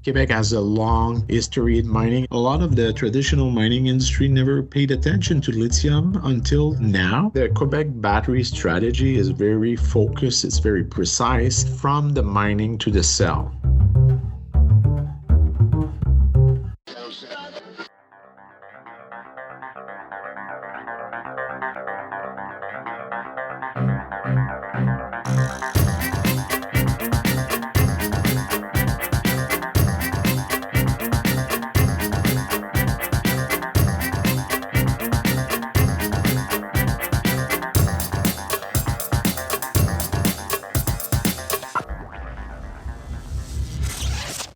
Quebec has a long history in mining. A lot of the traditional mining industry never paid attention to lithium until now. The Quebec battery strategy is very focused, it's very precise, from the mining to the cell.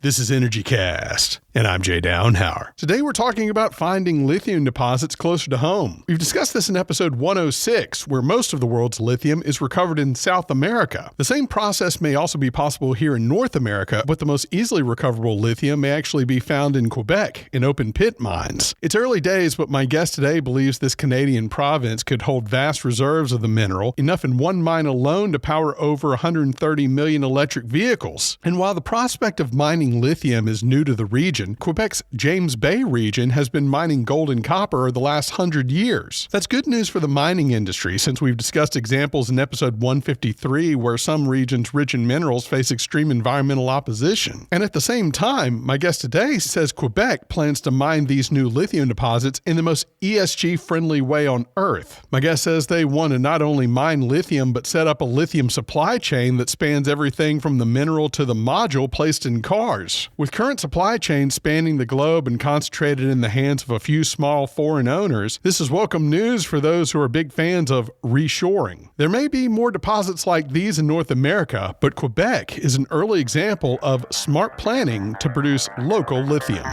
This is EnergyCast, and I'm Jay Downhauer. Today we're talking about finding lithium deposits closer to home. We've discussed this in episode 106, where most of the world's lithium is recovered in South America. The same process may also be possible here in North America, but the most easily recoverable lithium may actually be found in Quebec, in open pit mines. It's early days, but my guest today believes this Canadian province could hold vast reserves of the mineral, enough in one mine alone to power over 130 million electric vehicles. And while the prospect of mining lithium is new to the region, Quebec's James Bay region has been mining gold and copper the last 100 years. That's good news for the mining industry, since we've discussed examples in episode 153 where some regions rich in minerals face extreme environmental opposition. And at the same time, my guest today says Quebec plans to mine these new lithium deposits in the most ESG-friendly way on Earth. My guest says they want to not only mine lithium, but set up a lithium supply chain that spans everything from the mineral to the module placed in cars. With current supply chains spanning the globe and concentrated in the hands of a few small foreign owners, this is welcome news for those who are big fans of reshoring. There may be more deposits like these in North America, but Quebec is an early example of smart planning to produce local lithium.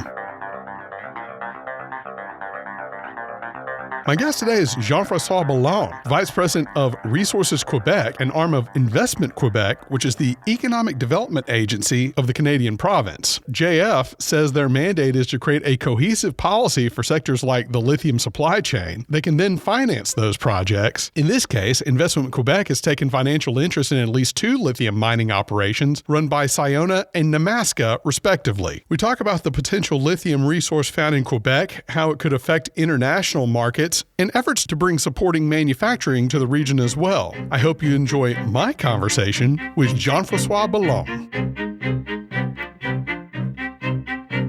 My guest today is Jean-François Ballon, Vice President of Resources Quebec, an arm of Investissement Quebec, which is the economic development agency of the Canadian province. JF says their mandate is to create a cohesive policy for sectors like the lithium supply chain. They can then finance those projects. In this case, Investissement Quebec has taken financial interest in at least two lithium mining operations run by Sayona and Nemaska, respectively. We talk about the potential lithium resource found in Quebec, how it could affect international markets, and efforts to bring supporting manufacturing to the region as well. I hope you enjoy my conversation with Jean-François Ballon.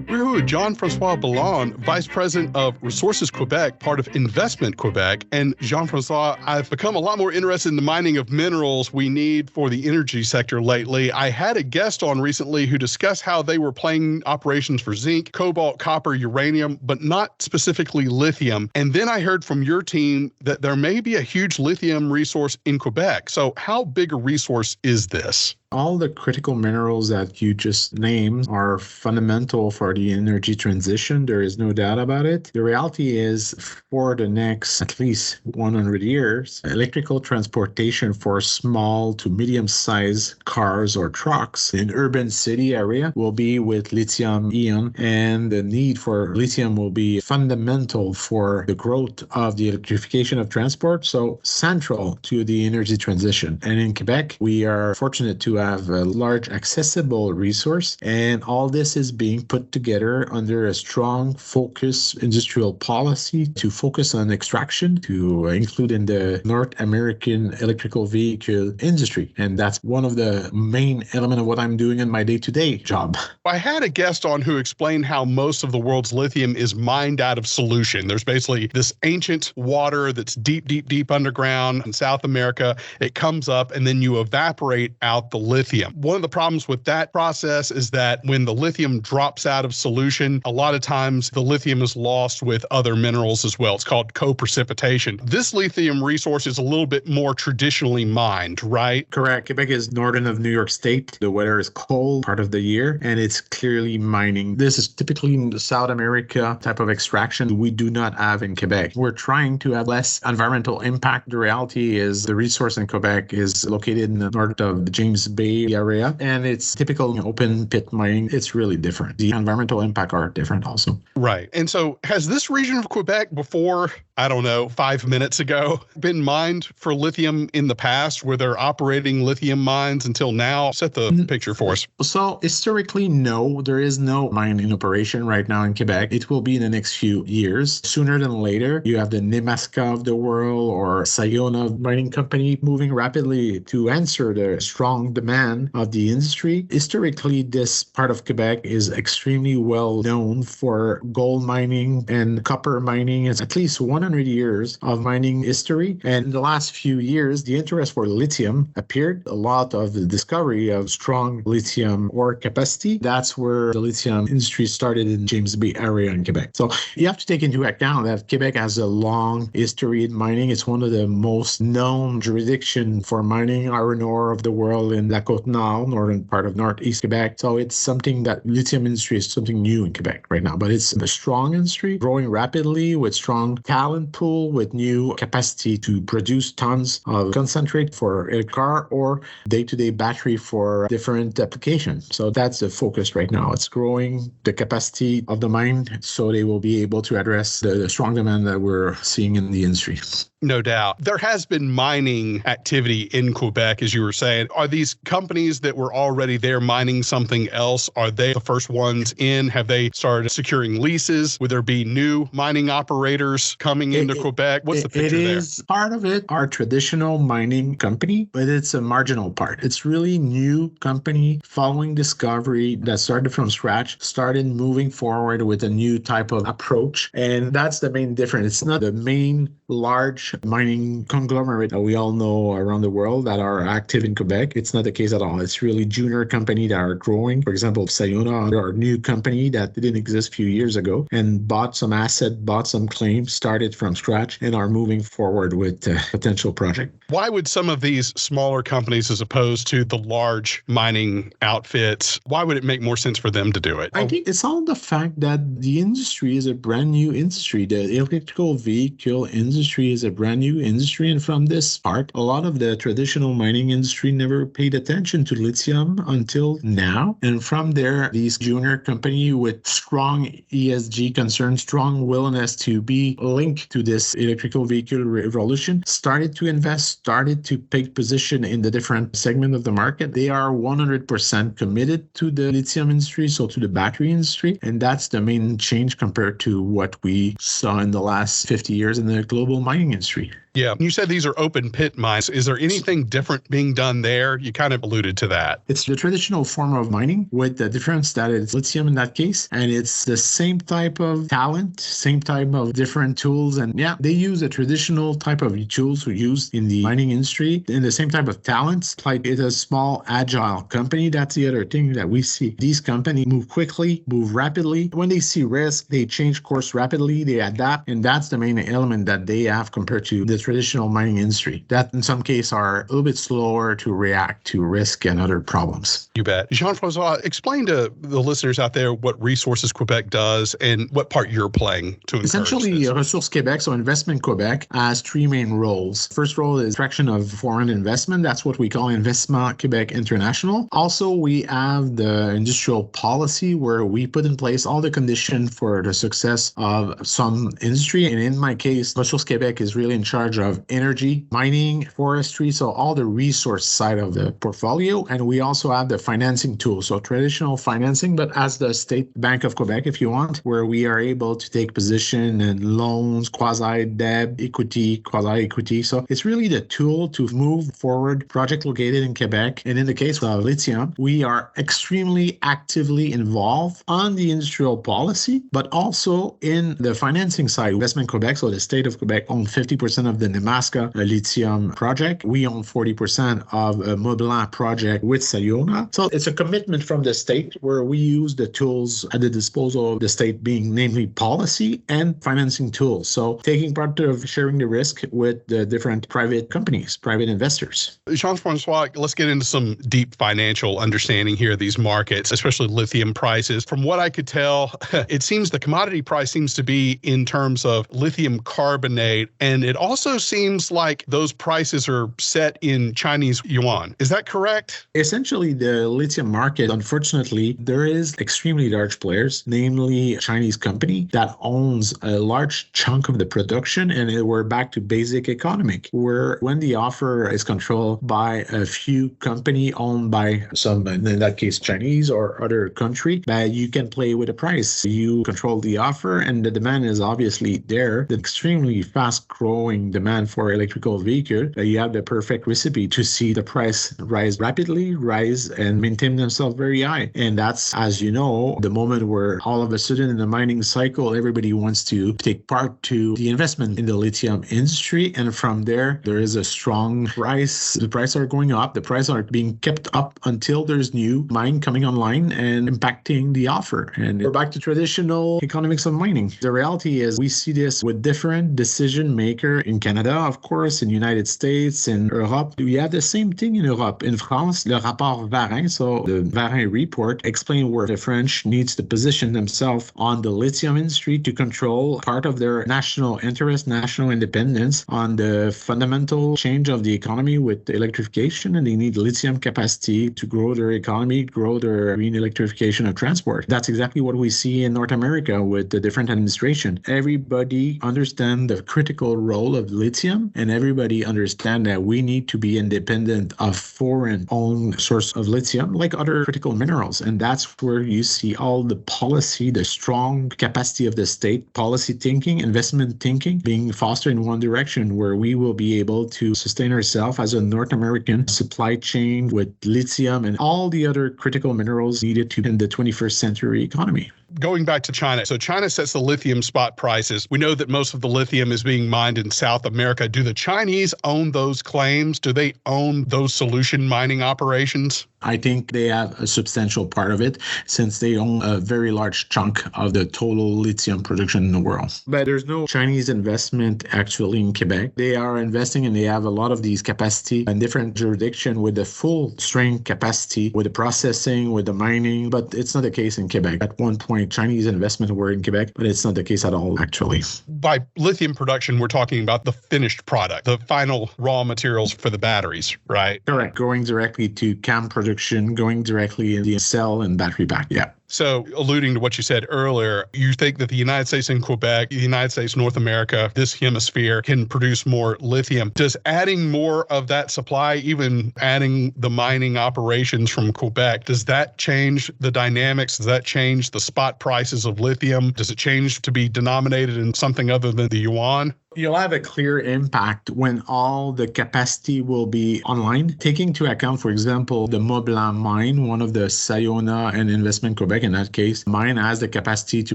We're with Jean-François Ballon, Vice President of Resources Quebec, part of Investissement Quebec. And Jean-François, I've become a lot more interested in the mining of minerals we need for the energy sector lately. I had a guest on recently who discussed how they were planning operations for zinc, cobalt, copper, uranium, but not specifically lithium. And then I heard from your team that there may be a huge lithium resource in Quebec. So how big a resource is this? All the critical minerals that you just named are fundamental for the energy transition. There is no doubt about it. The reality is, for the next at least 100 years, electrical transportation for small to medium-sized cars or trucks in urban city area will be with lithium-ion, and the need for lithium will be fundamental for the growth of the electrification of transport, so central to the energy transition. And in Quebec, we are fortunate to have a large accessible resource, and all this is being put together under a strong focus industrial policy to focus on extraction, to include in the North American electrical vehicle industry. And that's one of the main elements of what I'm doing in my day-to-day job. I had a guest on who explained how most of the world's lithium is mined out of solution. There's basically this ancient water that's deep, deep, deep underground in South America. It comes up and then you evaporate out the lithium. One of the problems with that process is that when the lithium drops out of solution, a lot of times the lithium is lost with other minerals as well. It's called co-precipitation. This lithium resource is a little bit more traditionally mined, right? Correct. Quebec is northern of New York State. The weather is cold part of the year, and it's clearly mining. This is typically in the South America type of extraction we do not have in Quebec. We're trying to have less environmental impact. The reality is the resource in Quebec is located in the north of the James Bay area, and it's typical open pit mining. It's really different. The environmental impact are different also. Right. And so has this region of Quebec before I don't know, 5 minutes ago, been mined for lithium in the past? Were there operating lithium mines until now? Set the picture for us. So historically, no, there is no mine in operation right now in Quebec. It will be in the next few years. Sooner than later, you have the Nemaska of the world or Sayona mining company moving rapidly to answer the strong demand of the industry. Historically, this part of Quebec is extremely well known for gold mining and copper mining. It's at least 100 years of mining history. And in the last few years, the interest for lithium appeared. A lot of the discovery of strong lithium ore capacity. That's where the lithium industry started in James Bay area in Quebec. So you have to take into account that Quebec has a long history in mining. It's one of the most known jurisdiction for mining iron ore of the world in La Côte-Nord, northern part of Northeast Quebec. So it's something that lithium industry is something new in Quebec right now, but it's a strong industry, growing rapidly with strong talent pool, with new capacity to produce tons of concentrate for a car or day-to-day battery for different applications. So that's the focus right now. It's growing the capacity of the mine so they will be able to address the strong demand that we're seeing in the industry. No doubt. There has been mining activity in Quebec, as you were saying. Are these companies that were already there mining something else? Are they the first ones in? Have they started securing leases? Would there be new mining operators coming into Quebec? What's the picture there? It is part of it, our traditional mining company, but it's a marginal part. It's really new company following discovery that started from scratch, started moving forward with a new type of approach. And that's the main difference. It's not the main large mining conglomerate that we all know around the world that are active in Quebec. It's not the case at all. It's really junior company that are growing. For example, Sayona are a new company that didn't exist a few years ago and bought some asset, bought some claims, started from scratch, and are moving forward with a potential project. Why would some of these smaller companies, as opposed to the large mining outfits, why would it make more sense for them to do it? I think it's all the fact that the industry is a brand new industry. The electrical vehicle industry is a brand new industry. And from this part, a lot of the traditional mining industry never paid attention to lithium until now. And from there, these junior company with strong ESG concerns, strong willingness to be linked to this electrical vehicle revolution, started to invest, started to take position in the different segment of the market. They are 100% committed to the lithium industry, so to the battery industry. And that's the main change compared to what we saw in the last 50 years in the global mining industry. Yeah. You said these are open pit mines. Is there anything different being done there? You kind of alluded to that. It's the traditional form of mining with the difference that it's lithium in that case. And it's the same type of talent, same type of different tools. And yeah, they use a traditional type of tools we use in the mining industry and the same type of talents. Like it's a small, agile company. That's the other thing that we see. These companies move quickly, move rapidly. When they see risk, they change course rapidly, they adapt. And that's the main element that they have compared to the traditional mining industry that in some cases are a little bit slower to react to risk and other problems. You bet. Jean-Francois, explain to the listeners out there what Resources Quebec does and what part you're playing to encourage Essentially, this. Ressources Quebec, so Investment Quebec, has three main roles. First role is attraction of foreign investment. That's what we call Investissement Quebec International. Also, we have the industrial policy where we put in place all the conditions for the success of some industry. And in my case, Ressources Quebec is really in charge of energy, mining, forestry, so all the resource side of the portfolio. And we also have the financing tools, so traditional financing, but as the State Bank of Quebec, if you want, where we are able to take position in loans, quasi-debt, equity, quasi-equity. So it's really the tool to move forward project located in Quebec. And in the case of lithium, we are extremely actively involved on the industrial policy, but also in the financing side. Investment Quebec, so the State of Quebec owns 50% of the Nemaska lithium project. We own 40% of a Modelant project with Sayona. So it's a commitment from the state where we use the tools at the disposal of the state, being namely policy and financing tools. So taking part of sharing the risk with the different private companies, private investors. Jean-Francois, let's get into some deep financial understanding here of these markets, especially lithium prices. From what I could tell, it seems the commodity price seems to be in terms of lithium carbonate, and it also also seems like those prices are set in Chinese yuan. Is that correct? Essentially, the lithium market, unfortunately, there is extremely large players, namely a Chinese company that owns a large chunk of the production, and we're back to basic economic, where when the offer is controlled by a few company owned by some, in that case, Chinese or other country, that you can play with the price. You control the offer, and the demand is obviously there. The extremely fast-growing demand for electrical vehicle, you have the perfect recipe to see the price rise rapidly, rise and maintain themselves very high. And that's, as you know, the moment where all of a sudden in the mining cycle, everybody wants to take part to the investment in the lithium industry. And from there is a strong price. The prices are going up. The prices are being kept up until there's new mine coming online and impacting the offer. And we're back to traditional economics of mining. The reality is we see this with different decision maker in Canada, of course, in the United States, in Europe. We have the same thing in Europe. In France, le rapport Varin, so the Varin report, explain where the French needs to position themselves on the lithium industry to control part of their national interest, national independence on the fundamental change of the economy with electrification, and they need lithium capacity to grow their economy, grow their green electrification of transport. That's exactly what we see in North America with the different administration. Everybody understands the critical role of lithium, and everybody understands that we need to be independent of foreign-owned source of lithium, like other critical minerals. And that's where you see all the policy, the strong capacity of the state, policy thinking, investment thinking, being fostered in one direction, where we will be able to sustain ourselves as a North American supply chain with lithium and all the other critical minerals needed to in the 21st century economy. Going back to China. So China sets the lithium spot prices. We know that most of the lithium is being mined in South America. Do the Chinese own those claims? Do they own those solution mining operations? I think they have a substantial part of it, since they own a very large chunk of the total lithium production in the world. But there's no Chinese investment actually in Quebec. They are investing, and they have a lot of these capacity in different jurisdictions with the full strength capacity, with the processing, with the mining. But it's not the case in Quebec. At one point, Chinese investment were in Quebec, but it's not the case at all, actually. By lithium production, we're talking about the finished product, the final raw materials for the batteries, right? Correct. Going directly to CAM production, going directly in the cell and battery pack. Yeah. So alluding to what you said earlier, you think that the United States and Quebec, the United States, North America, this hemisphere can produce more lithium. Does adding more of that supply, even adding the mining operations from Quebec, does that change the dynamics? Does that change the spot prices of lithium? Does it change to be denominated in something other than the yuan? You'll have a clear impact when all the capacity will be online, taking into account, for example, the Mont-Blanc mine, one of the Sayona and Investissement Quebec, in that case, mine has the capacity to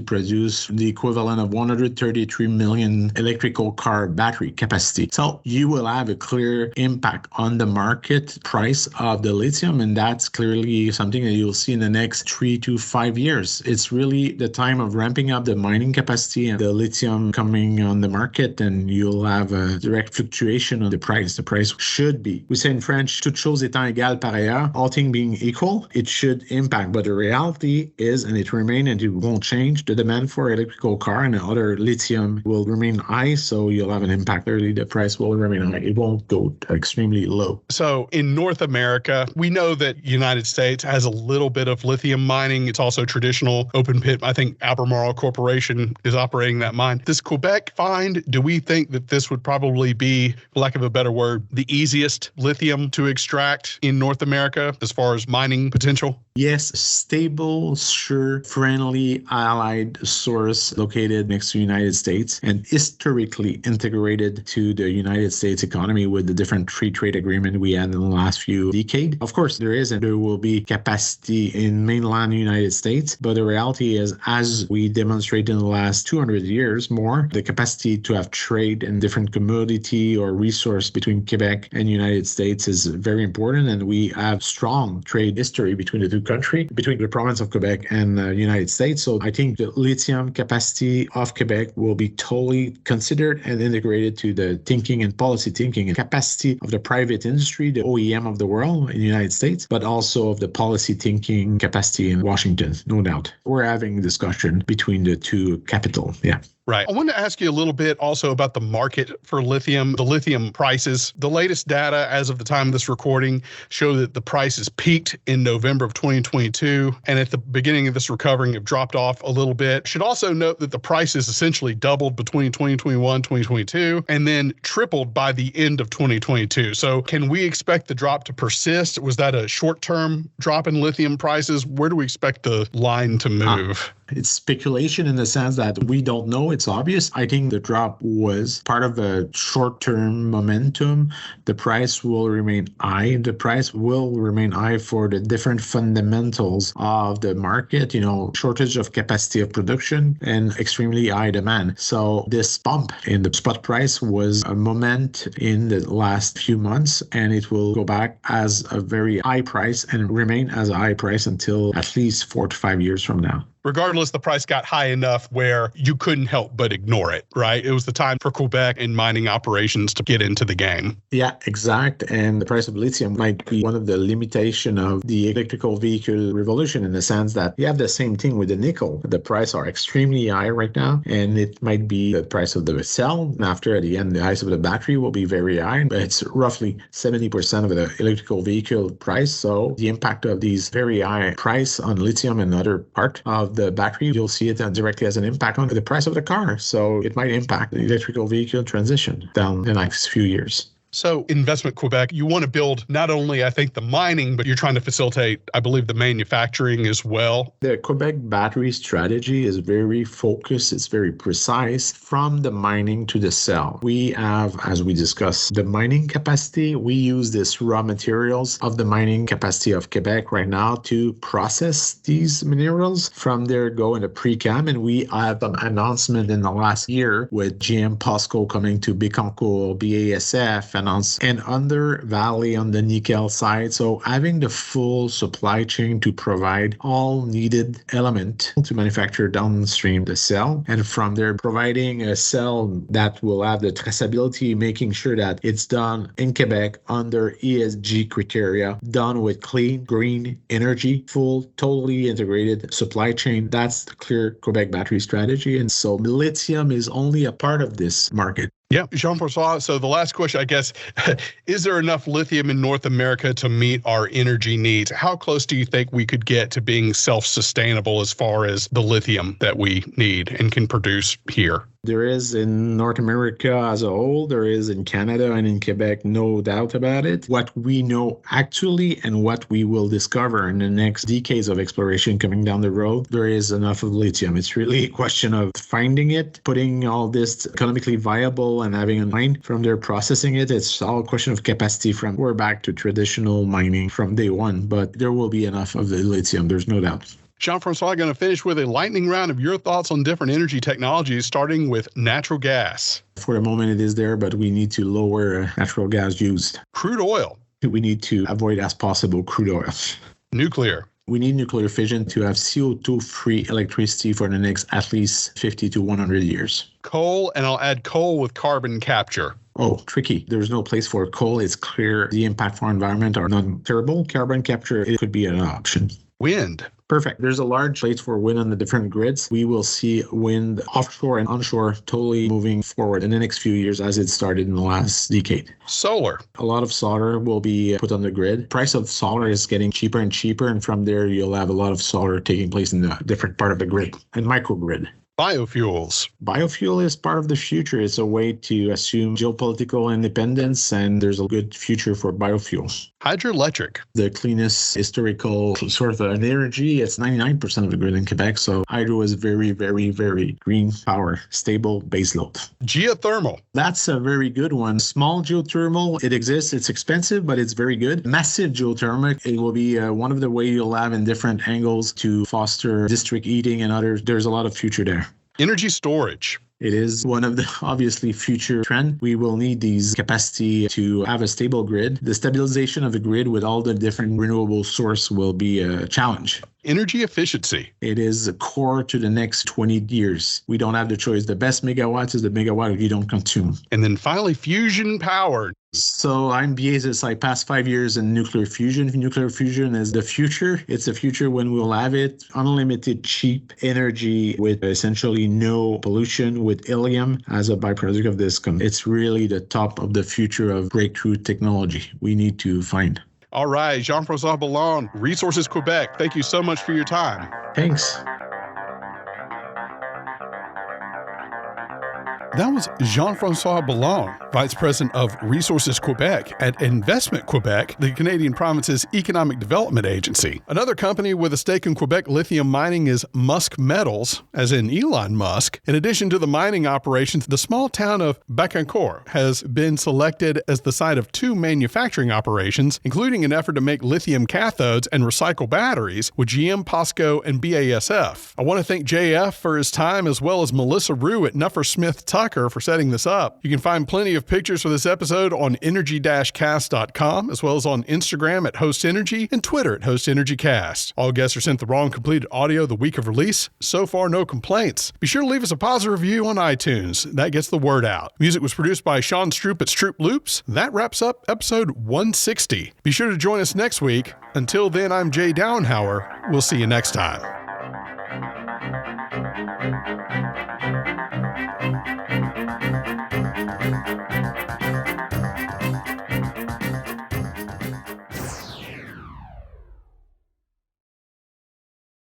produce the equivalent of 133 million electrical car battery capacity. So you will have a clear impact on the market price of the lithium, and that's clearly something that you'll see in the next 3 to 5 years. It's really the time of ramping up the mining capacity and the lithium coming on the market, and you'll have a direct fluctuation on the price. The price should be, we say in French, toute chose étant égale par ailleurs, all things being equal, it should impact. But the reality is, and it remains, and it won't change, the demand for electrical car and other lithium will remain high, so you'll have an impact. Early, the price will remain high. It won't go extremely low. So in North America, we know that United States has a little bit of lithium mining. It's also traditional open pit. I think Albemarle Corporation is operating that mine. This Quebec find, do we think that this would probably be, for lack of a better word, the easiest lithium to extract in North America as far as mining potential? Yes, stable, sure, friendly, allied source located next to the United States and historically integrated to the United States economy with the different free trade agreement we had in the last few decades. Of course, there is, and there will be capacity in mainland United States, but the reality is, as we demonstrated in the last 200 years more, the capacity to have trade in different commodity or resource between Quebec and United States is very important, and we have strong trade history between the two countries, between the province of Quebec and the United States. So I think the lithium capacity of Quebec will be totally considered and integrated to the thinking and policy thinking and capacity of the private industry, the OEM of the world in the United States, but also of the policy thinking capacity in Washington, no doubt. We're having discussion between the two capitals. Yeah. Right. I wanted to ask you a little bit also about the market for lithium, the lithium prices. The latest data as of the time of this recording show that the prices peaked in November of 2022, and at the beginning of this recovery have dropped off a little bit. Should also note that the prices essentially doubled between 2021, 2022, and then tripled by the end of 2022. So can we expect the drop to persist? Was that a short-term drop in lithium prices? Where do we expect the line to move? It's speculation in the sense that we don't know. It's obvious. I think the drop was part of a short-term momentum. The price will remain high. The price will remain high for the different fundamentals of the market, shortage of capacity of production and extremely high demand. So this bump in the spot price was a moment in the last few months, and it will go back as a very high price and remain as a high price until at least 4 to 5 years from now. Regardless, the price got high enough where you couldn't help but ignore it, right? It was the time for Quebec and mining operations to get into the game. Yeah, exact. And the price of lithium might be one of the limitation of the electrical vehicle revolution in the sense that you have the same thing with the nickel. The price are extremely high right now, and it might be the price of the cell. After, at the end, the price of the battery will be very high, but it's roughly 70% of the electrical vehicle price. So the impact of these very high price on lithium and other part of the battery, you'll see it directly as an impact on the price of the car. So it might impact the electrical vehicle transition down the next few years. So Investment Quebec, you want to build not only, I think, the mining, but you're trying to facilitate, I believe, the manufacturing as well. The Quebec battery strategy is very focused. It's very precise from the mining to the cell. We have, as we discussed, the mining capacity. We use this raw materials of the mining capacity of Quebec right now to process these minerals. From there, go into pre-cam, and we have an announcement in the last year with GM POSCO coming to Bécancour, BASF, and Under Valley on the nickel side. So having the full supply chain to provide all needed element to manufacture downstream the cell, and from there providing a cell that will have the traceability, making sure that it's done in Quebec under ESG criteria, done with clean, green energy, full, totally integrated supply chain. That's the clear Quebec battery strategy. And so lithium is only a part of this market. Yeah, Jean-Francois, so the last question, I guess, is there enough lithium in North America to meet our energy needs? How close do you think we could get to being self-sustainable as far as the lithium that we need and can produce here? There is in North America as a whole, there is in Canada and in Quebec, no doubt about it. What we know actually and what we will discover in the next decades of exploration coming down the road, there is enough of lithium. It's really a question of finding it, putting all this economically viable and having a mine from there processing it. It's all a question of capacity from we're back to traditional mining from day one, but there will be enough of the lithium. There's no doubt. Jean-Francois, going to finish with a lightning round of your thoughts on different energy technologies, starting with natural gas. For the moment, it is there, but we need to lower natural gas used. Crude oil. We need to avoid as possible crude oil. Nuclear. We need nuclear fission to have CO2-free electricity for the next at least 50 to 100 years. Coal, and I'll add coal with carbon capture. Oh, tricky. There's no place for coal. It's clear the impact for environment are not terrible. Carbon capture, it could be an option. Wind. Perfect. There's a large place for wind on the different grids. We will see wind offshore and onshore totally moving forward in the next few years as it started in the last decade. Solar. A lot of solar will be put on the grid. Price of solar is getting cheaper and cheaper, and from there you'll have a lot of solar taking place in the different part of the grid and microgrid. Biofuels. Biofuel is part of the future. It's a way to assume geopolitical independence, and there's a good future for biofuels. Hydroelectric. The cleanest historical sort of an energy. It's 99% of the grid in Quebec. So hydro is very, very, very green power, stable baseload. Geothermal. That's a very good one. Small geothermal, it exists. It's expensive, but it's very good. Massive geothermal, it will be one of the ways you'll have in different angles to foster district heating and others. There's a lot of future there. Energy storage. It is one of the obviously future trend. We will need these capacity to have a stable grid. The stabilization of the grid with all the different renewable source will be a challenge. Energy efficiency. It is a core to the next 20 years. We don't have the choice. The best megawatt is the megawatt you don't consume. And then finally, fusion power. So I'm biased. I passed 5 years in nuclear fusion. Nuclear fusion is the future. It's the future when we'll have it. Unlimited cheap energy with essentially no pollution with helium as a byproduct of this. It's really the top of the future of breakthrough technology we need to find. All right, Jean-François Ballon, Resources Quebec, thank you so much for your time. Thanks. That was Jean-François Ballon, Vice President of Resources Quebec at Investissement Quebec, the Canadian province's economic development agency. Another company with a stake in Quebec lithium mining is Musk Metals, as in Elon Musk. In addition to the mining operations, the small town of Bécancour has been selected as the site of 2 manufacturing operations, including an effort to make lithium cathodes and recycle batteries with GM, POSCO, and BASF. I want to thank JF for his time, as well as Melissa Rue at Nuffer Smith Tucker for setting this up. You can find plenty of pictures for this episode on energy-cast.com, as well as on Instagram at Host Energy and Twitter at Host Energy Cast. All guests are sent the wrong completed audio the week of release. So far, no complaints. Be sure to leave us a positive review on iTunes. That gets the word out. Music was produced by Sean Stroop at Stroop Loops. That wraps up episode 160. Be sure to join us next week. Until then, I'm Jay Downhauer. We'll see you next time.